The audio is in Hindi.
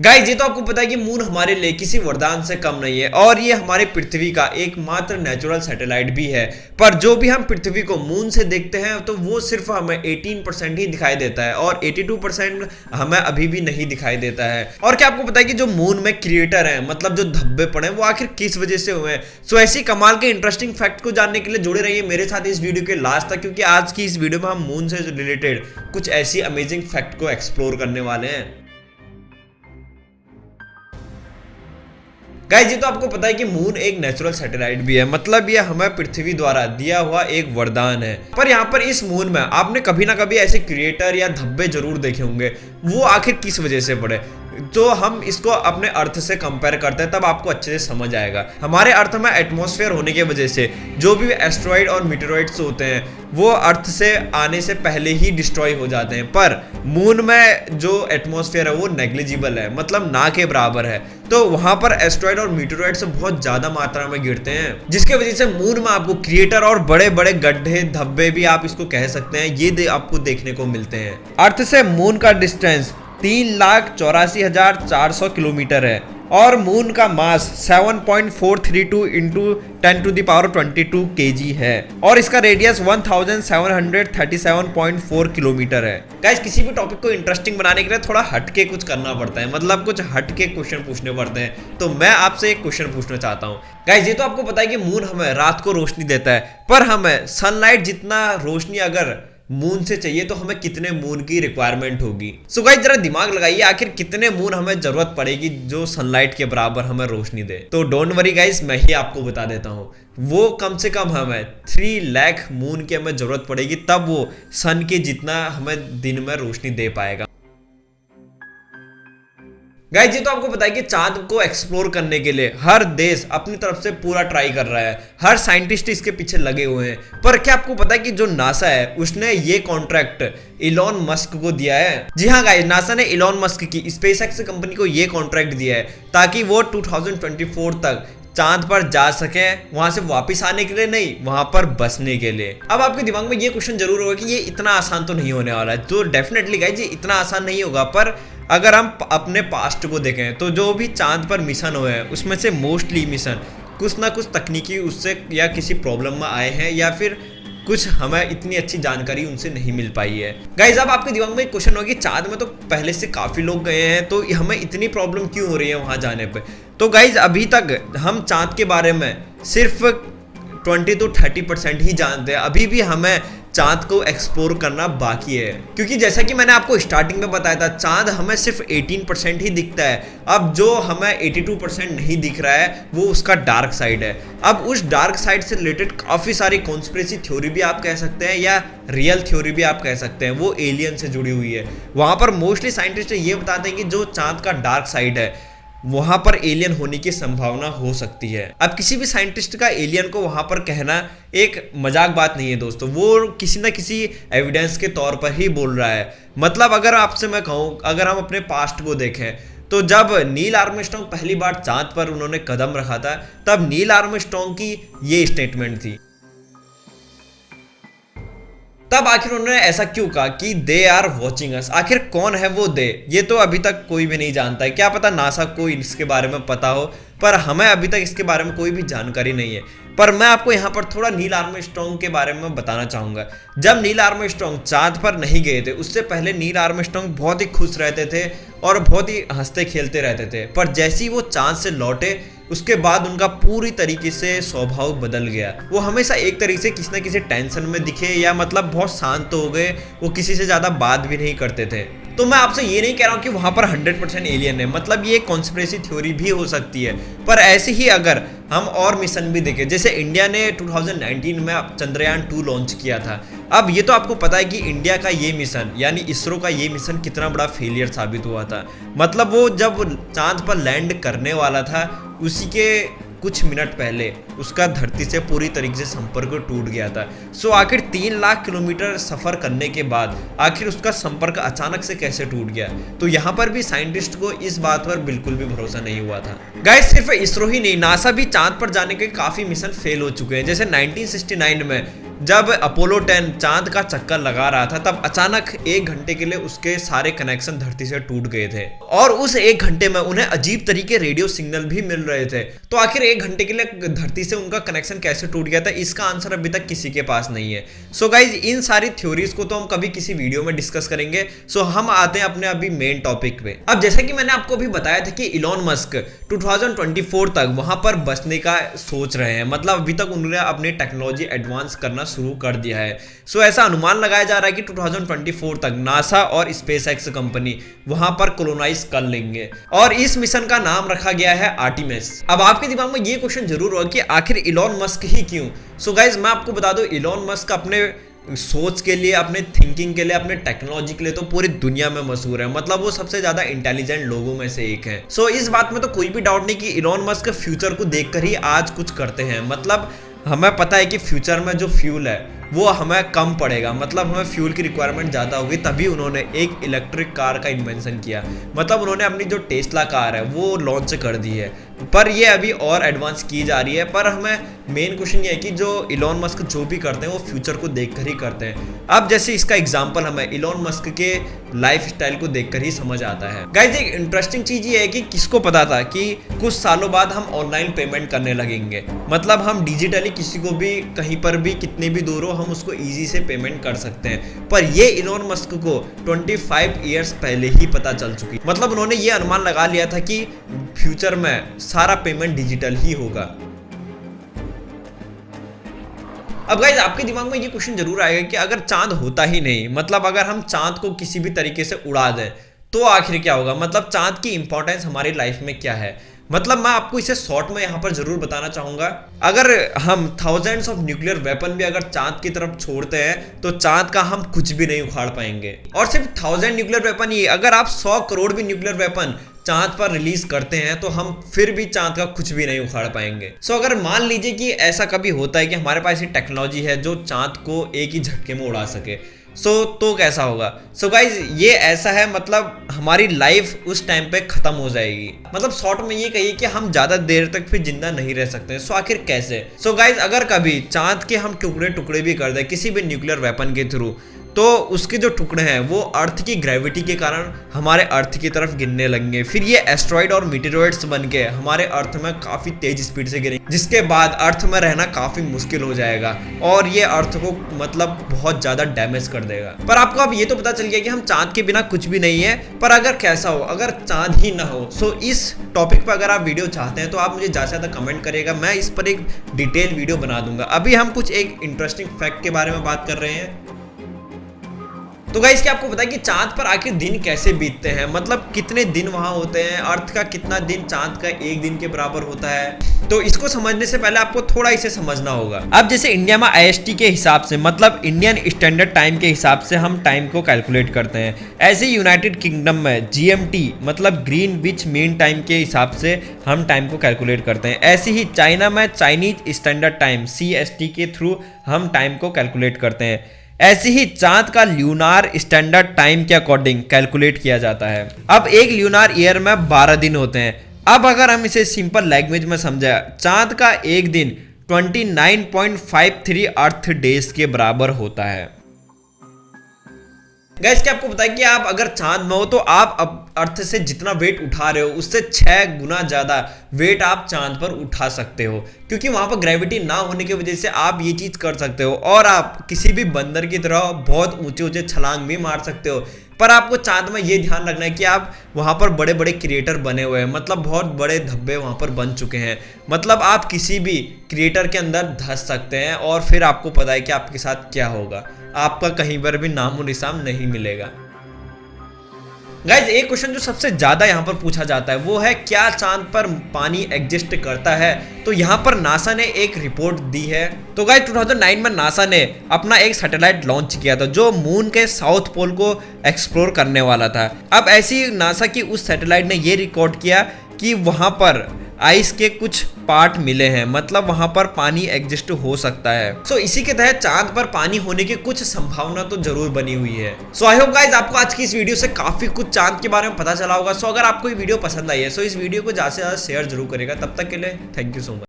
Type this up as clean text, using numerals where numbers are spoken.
गाइस ये तो आपको पता है कि मून हमारे लिए किसी वरदान से कम नहीं है और ये हमारे पृथ्वी का एकमात्र नेचुरल सैटेलाइट भी है। पर जो भी हम पृथ्वी को मून से देखते हैं तो वो सिर्फ हमें 18% ही दिखाई देता है और 82% हमें अभी भी नहीं दिखाई देता है। और क्या आपको पता है कि जो मून में क्रिएटर हैं, मतलब जो धब्बे पड़े हैं, वो आखिर किस वजह से हुए हैं? सो ऐसी कमाल के इंटरेस्टिंग फैक्ट को जानने के लिए जुड़े रहिए मेरे साथ इस वीडियो के लास्ट तक, क्योंकि आज की इस वीडियो में हम मून से रिलेटेड कुछ ऐसी अमेजिंग फैक्ट को एक्सप्लोर करने वाले हैं। गाइस ये तो आपको पता है कि मून एक नेचुरल सैटेलाइट भी है, मतलब ये हमें पृथ्वी द्वारा दिया हुआ एक वरदान है। पर यहाँ पर इस मून में आपने कभी ना कभी ऐसे क्रिएटर या धब्बे जरूर देखे होंगे, वो आखिर किस वजह से पड़े। तो हम इसको अपने अर्थ से कंपेयर करते हैं, तब आपको अच्छे से समझ आएगा। हमारे अर्थ में एटमॉस्फेयर होने की वजह से जो भी एस्ट्रॉइड और मीटेरॉइड्स होते हैं वो अर्थ से आने से पहले ही डिस्ट्रॉय हो जाते हैं। पर मून में जो एटमॉस्फेयर है वो नेग्लिजिबल है, मतलब ना के बराबर है। तो वहां पर एस्ट्रॉइड और मीटेरॉइड्स बहुत ज्यादा मात्रा में गिरते हैं, जिसके वजह से मून में आपको क्रिएटर और बड़े बड़े गड्ढे, धब्बे भी आप इसको कह सकते हैं, ये आपको देखने को मिलते हैं। अर्थ से मून का डिस्टेंस 3,84,400 किलोमीटर है और मून का मास 7.432 इंटू 10⁻22 kg है और इसका रेडियस 1737.4 किलोमीटर है। गाइस किसी भी टॉपिक को इंटरेस्टिंग बनाने के लिए थोड़ा हटके कुछ करना पड़ता है, मतलब कुछ हटके क्वेश्चन पूछने पड़ते हैं। तो मैं आपसे एक क्वेश्चन पूछना चाहता हूँ। गाइस ये तो आपको पता है कि मून हमें रात को रोशनी देता है, पर हमें सनलाइट जितना रोशनी अगर मून से चाहिए तो हमें कितने मून की रिक्वायरमेंट होगी। सो गाइस जरा दिमाग लगाइए, आखिर कितने मून हमें जरूरत पड़ेगी जो सनलाइट के बराबर हमें रोशनी दे। तो डोंट वरी गाइस, मैं ही आपको बता देता हूँ। वो कम से कम हमें 3 लाख मून की हमें जरूरत पड़ेगी, तब वो सन के जितना हमें दिन में रोशनी दे पाएगा। गाइस ये तो आपको पता है कि चांद को एक्सप्लोर करने के लिए हर देश अपनी तरफ से पूरा ट्राई कर रहा है, हर साइंटिस्ट इसके पीछे लगे हुए हैं। पर क्या आपको पता है कि जो नासा है उसने ये कॉन्ट्रैक्ट इलॉन मस्क को दिया है। जी हाँ गाइस, नासा ने इलॉन मस्क की स्पेसएक्स कंपनी को ये कॉन्ट्रैक्ट दिया है ताकि वो 2024 तक चांद पर जा सके, वहां से वापस आने के लिए नहीं, वहां पर बसने के लिए। अब आपके दिमाग में ये क्वेश्चन जरूर होगा कि ये इतना आसान तो नहीं होने वाला है। तो डेफिनेटली गाइस ये इतना आसान नहीं होगा, पर अगर हम अपने पास्ट को देखें तो जो भी चांद पर मिशन हुए हैं उसमें से मोस्टली मिशन कुछ ना कुछ तकनीकी उससे या किसी प्रॉब्लम में आए हैं, या फिर कुछ हमें इतनी अच्छी जानकारी उनसे नहीं मिल पाई है। गाइज अब आपके दिमाग में एक क्वेश्चन होगा कि चांद में तो पहले से काफ़ी लोग गए हैं, तो हमें इतनी प्रॉब्लम क्यों हो रही है वहाँ जाने पे। तो गाइज अभी तक हम चांद के बारे में सिर्फ 20 to 30% ही जानते हैं। अभी भी हमें चांद को एक्सप्लोर करना बाकी है, क्योंकि जैसा कि मैंने आपको स्टार्टिंग में बताया था, चांद हमें सिर्फ 18% ही दिखता है। अब जो हमें 82% नहीं दिख रहा है वो उसका डार्क साइड है। अब उस डार्क साइड से रिलेटेड काफ़ी सारी कॉन्स्पिरेसी थ्योरी भी आप कह सकते हैं या रियल थ्योरी भी आप कह सकते हैं, वो एलियन से जुड़ी हुई है। वहाँ पर मोस्टली साइंटिस्ट ये बताते हैं कि जो चांद का डार्क साइड है वहां पर एलियन होने की संभावना हो सकती है। अब किसी भी साइंटिस्ट का एलियन को वहां पर कहना एक मजाक बात नहीं है दोस्तों, वो किसी ना किसी एविडेंस के तौर पर ही बोल रहा है। मतलब अगर आपसे मैं कहूं, अगर हम अपने पास्ट को देखें तो जब नील आर्मस्ट्रांग पहली बार चांद पर उन्होंने कदम रखा था, तब नील आर्मस्ट्रांग की ये स्टेटमेंट थी। तब आखिर उन्होंने ऐसा क्यों कहा कि दे आर वॉचिंग अस। आखिर कौन है वो दे, ये तो अभी तक कोई भी नहीं जानता है। क्या पता नासा को इसके बारे में पता हो, पर हमें अभी तक इसके बारे में कोई भी जानकारी नहीं है। पर मैं आपको यहाँ पर थोड़ा नील आर्मस्ट्रांग के बारे में बताना चाहूँगा। जब नील आर्मस्ट्रांग चांद पर नहीं गए थे, उससे पहले नील आर्मस्ट्रांग बहुत ही खुश रहते थे और बहुत ही हंसते खेलते रहते थे। पर जैसे ही वो चांद से लौटे उसके बाद उनका पूरी तरीके से स्वभाव बदल गया। वो हमेशा एक तरीके से किसी न किसी टेंशन में दिखे, या मतलब बहुत शांत हो गए, वो किसी से ज़्यादा बात भी नहीं करते थे। तो मैं आपसे ये नहीं कह रहा हूँ कि वहाँ पर 100% एलियन है, मतलब ये कॉन्स्पिरेसी थ्योरी भी हो सकती है। पर ऐसे ही अगर हम और मिशन भी देखें, जैसे इंडिया ने 2019 में चंद्रयान 2 लॉन्च किया था। अब ये तो आपको पता है कि इंडिया का ये मिशन यानी इसरो का ये मिशन कितना बड़ा फेलियर साबित हुआ था। मतलब वो जब चांद पर लैंड करने वाला था उसी के कुछ मिनट पहले उसका धरती से पूरी तरीके से संपर्क टूट गया था। सो आखिर 3 लाख किलोमीटर सफर करने के बाद आखिर उसका संपर्क अचानक से कैसे टूट गया। तो यहाँ पर भी साइंटिस्ट को इस बात पर बिल्कुल भी भरोसा नहीं हुआ था। गाइस सिर्फ इसरो ही नहीं, नासा भी चांद पर जाने के काफी मिशन फेल हो चुके हैं। जैसे 1969 में जब अपोलो 10 चांद का चक्कर लगा रहा था तब अचानक 1 घंटे के लिए उसके सारे कनेक्शन धरती से टूट गए थे और उस 1 घंटे में उन्हें अजीब तरीके रेडियो सिग्नल भी मिल रहे थे। तो आखिर 1 घंटे के लिए धरती से उनका कनेक्शन कैसे टूट गया था, इसका आंसर अभी तक किसी के पास नहीं है। सो गाइज, इन सारी थ्योरीज को तो हम कभी किसी वीडियो में डिस्कस करेंगे। सो हम आते हैं अपने अभी मेन टॉपिक पे। अब जैसा कि मैंने आपको अभी बताया था कि इलॉन मस्क 2024 तक वहां पर बसने का सोच रहे हैं, मतलब अभी तक उन्होंने अपनी टेक्नोलॉजी एडवांस करना शुरू कर दिया है। सो ऐसा अनुमान लगाया जा रहा है कि 2024 तक नासा और स्पेसएक्स कंपनी वहां पर कोलोनाइज कर लेंगे और इस मिशन का नाम रखा गया है आर्टिमिस। अब आपके दिमाग में ये क्वेश्चन जरूर होगा कि आखिर इलॉन मस्क ही क्यों। सो गाइज, मैं आपको बता दूं, इलॉन मस्क अपने सोच के लिए, अपने थिंकिंग के लिए, अपने टेक्नोलॉजी के लिए तो पूरी दुनिया में मशहूर है। मतलब वो सबसे ज्यादा इंटेलिजेंट लोगों में से एक है। सो इस बात में तो कोई भी डाउट नहीं कि इलॉन मस्क फ्यूचर को देखकर ही आज कुछ करते हैं। मतलब हमें पता है कि फ्यूचर में जो फ्यूल है वो हमें कम पड़ेगा, मतलब हमें फ्यूल की रिक्वायरमेंट ज़्यादा होगी, तभी उन्होंने एक इलेक्ट्रिक कार का इन्वेंशन किया। मतलब उन्होंने अपनी जो टेस्ला कार है वो लॉन्च कर दी है, पर ये अभी और एडवांस की जा रही है। पर हमें मेन क्वेश्चन ये है कि जो इलॉन मस्क जो भी करते हैं वो फ्यूचर को देखकर ही करते हैं। अब जैसे इसका एग्जांपल हमें इलॉन मस्क के लाइफ स्टाइल को देखकर ही समझ आता है। गाइस, एक इंटरेस्टिंग चीज ये है कि किसको पता था कि कुछ सालों बाद हम ऑनलाइन पेमेंट करने लगेंगे। मतलब हम डिजिटली किसी को भी कहीं पर भी कितने भी दूर हो हम उसको इजी से पेमेंट कर सकते हैं। पर ये इलॉन मस्क को 25 ईयर्स पहले ही पता चल चुकी। मतलब उन्होंने ये अनुमान लगा लिया था कि फ्यूचर में सारा पेमेंट डिजिटल ही होगा। अब गाइज, आपके दिमाग में ये क्वेश्चन जरूर आएगा कि अगर चांद होता ही नहीं, मतलब अगर हम चांद को किसी भी तरीके से उड़ा दें तो आखिर क्या होगा। मतलब चांद की इंपॉर्टेंस हमारी लाइफ में क्या है। मतलब मैं आपको इसे शॉर्ट में यहाँ पर जरूर बताना चाहूंगा। अगर हम थाउजेंड्स ऑफ न्यूक्लियर वेपन भी अगर चांद की तरफ छोड़ते हैं तो चांद का हम कुछ भी नहीं उखाड़ पाएंगे। और सिर्फ 1000 न्यूक्लियर वेपन ही, अगर आप 100 करोड़ भी न्यूक्लियर वेपन चांद पर रिलीज करते हैं तो हम फिर भी चांद का कुछ भी नहीं उखाड़ पाएंगे। सो अगर मान लीजिए कि ऐसा कभी होता है कि हमारे पास ये टेक्नोलॉजी है जो चांद को एक ही झटके में उड़ा सके, तो कैसा होगा। सो गाइज, ये ऐसा है, मतलब हमारी लाइफ उस टाइम पे खत्म हो जाएगी। मतलब शॉर्ट में ये कहिए कि हम ज्यादा देर तक फिर जिंदा नहीं रह सकते। सो आखिर कैसे। सो गाइज, अगर कभी चांद के हम टुकड़े टुकड़े भी कर दें किसी भी न्यूक्लियर वेपन के थ्रू, तो उसके जो टुकड़े हैं वो अर्थ की ग्रेविटी के कारण हमारे अर्थ की तरफ गिरने लगेंगे। फिर ये एस्ट्रॉइड और मीटेरॉइड्स बन के हमारे अर्थ में काफी तेज स्पीड से गिरेंगे, जिसके बाद अर्थ में रहना काफी मुश्किल हो जाएगा और ये अर्थ को मतलब बहुत ज्यादा डैमेज कर देगा। पर आपको अब ये तो पता चल गया कि हम चांद के बिना कुछ भी नहीं है। पर अगर कैसा हो, अगर चांद ही ना हो। सो इस टॉपिक पर अगर आप वीडियो चाहते हैं तो आप मुझे ज्यादा से ज्यादा कमेंट करिएगा, मैं इस पर एक डिटेल वीडियो बना दूंगा। अभी हम कुछ एक इंटरेस्टिंग फैक्ट के बारे में बात कर रहे हैं। तो गाइस, क्या आपको पता है कि चांद पर आखिर दिन कैसे बीतते हैं। मतलब कितने दिन वहां होते हैं, अर्थ का कितना दिन चांद का एक दिन के बराबर होता है। तो इसको समझने से पहले आपको थोड़ा इसे समझना होगा। अब जैसे इंडिया में IST के हिसाब से, मतलब इंडियन स्टैंडर्ड टाइम के हिसाब से हम टाइम को कैलकुलेट करते हैं। ऐसे यूनाइटेड किंगडम में GMT मतलब ग्रीनविच मीन टाइम के हिसाब से हम टाइम को कैलकुलेट करते हैं। ऐसे ही चाइना में चाइनीज स्टैंडर्ड टाइम CST के थ्रू हम टाइम को कैलकुलेट करते हैं। ऐसे ही चांद का ल्यूनार स्टैंडर्ड टाइम के अकॉर्डिंग कैलकुलेट किया जाता है। अब एक ल्यूनार ईयर में 12 दिन होते हैं। अब अगर हम इसे सिंपल लैंग्वेज में समझे, चांद का एक दिन 29.53 अर्थ डेज के बराबर होता है। गाइस, क्या आपको पता है कि आप अगर चांद में हो तो आप अब अर्थ से जितना वेट उठा रहे हो उससे 6 गुना ज्यादा वेट आप चांद पर उठा सकते हो, क्योंकि वहां पर ग्रेविटी ना होने की वजह से आप ये चीज कर सकते हो। और आप किसी भी बंदर की तरह बहुत ऊंचे ऊंचे छलांग भी मार सकते हो। पर आपको चांद में ये ध्यान रखना है कि आप वहां पर बड़े बड़े क्रिएटर बने हुए हैं, मतलब बहुत बड़े धब्बे वहां पर बन चुके हैं। मतलब आप किसी भी क्रिएटर के अंदर धंस सकते हैं और फिर आपको पता है कि आपके साथ क्या होगा, आपका कहीं पर भी नामो निशान नहीं मिलेगा। गाइज, एक क्वेश्चन जो सबसे ज्यादा यहाँ पर पूछा जाता है वो है, क्या चांद पर पानी एग्जिस्ट करता है। तो यहाँ पर नासा ने एक रिपोर्ट दी है। तो गाइज, 2009 में नासा ने अपना एक सैटेलाइट लॉन्च किया था जो मून के साउथ पोल को एक्सप्लोर करने वाला था। अब ऐसी नासा की उस सैटेलाइट ने ये रिकॉर्ड किया कि वहां पर आइस के कुछ पार्ट मिले हैं, मतलब वहां पर पानी एग्जिस्ट हो सकता है। सो इसी के तहत चांद पर पानी होने की कुछ संभावना तो जरूर बनी हुई है। सो आई होप गाइज आपको आज की इस वीडियो से काफी कुछ चांद के बारे में पता चला होगा। सो अगर आपको ये वीडियो पसंद आई है सो इस वीडियो को ज्यादा से ज्यादा शेयर जरूर करेगा। तब तक के लिए थैंक यू सो मच।